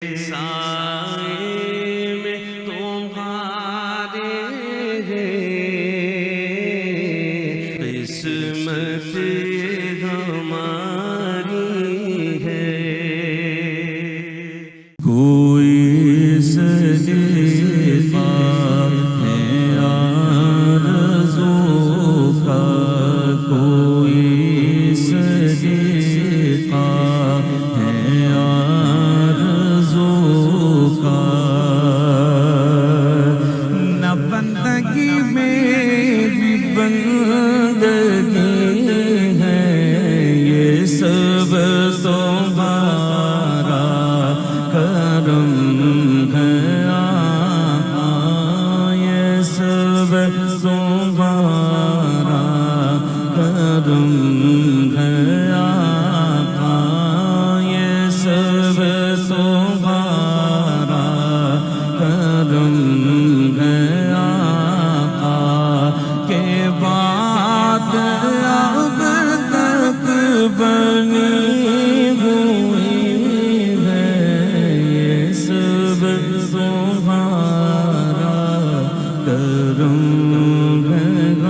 سائے میں تمہارے قسمت ہماری ہے۔ کوئی صدیقہ ہے آرزو کا، کوئی صدیقہ ہے آرزو کا، نہ بندگی میری بندگی ہے، یہ سب تمہارا کرم ہے، یہ سب تمہارا کرم ہے، یہ سب تمہارا کرم ہے، کے بعد اب تک بنی ہوئی ہے، یہ سب تمہارا کرم ہے۔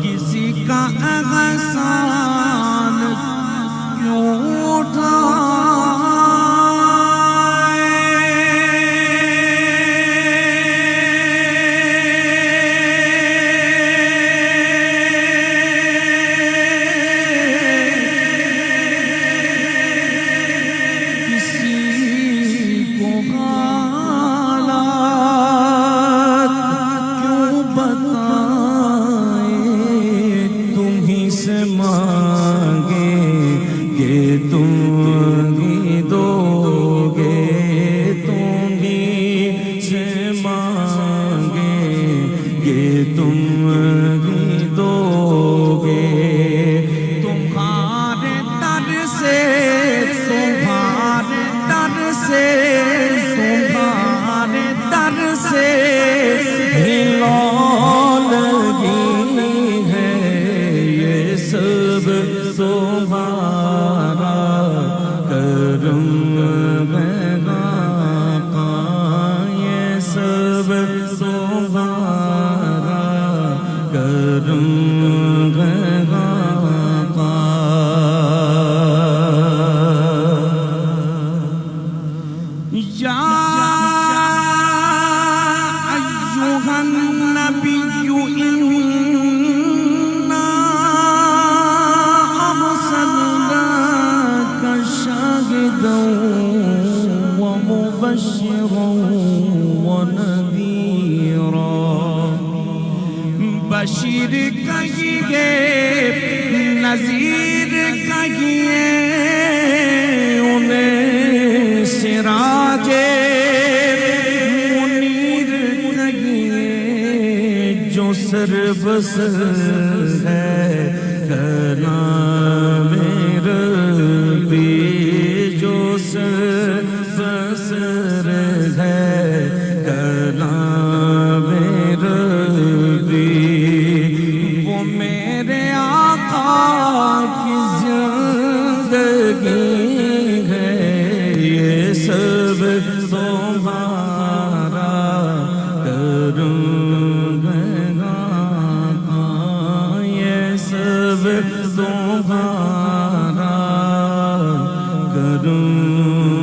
کسی کا احسان کیوں تم ہی دو گے، تم ہی سے مانگے گے، تم ہی دو گے، تمہارے در سے، تمہارے در سے، تمہارے در سے لگی ہے، یہ سب تمہارا کرم ہے، یہ سب تمہارا کرم ہے۔ یا ایھا النبی ومبشرا ونذيرا، بشیر کہیے، نذیر کہیے، انہیں سراج منیر کہیے، جو سر بسر ہے کلام ربی، جو سر بسر ہے کلام ربی، وہ میرے آقا کی زندگی ہے، یہ سب تمہارا کرم ہے، یہ سب تمہارا کرم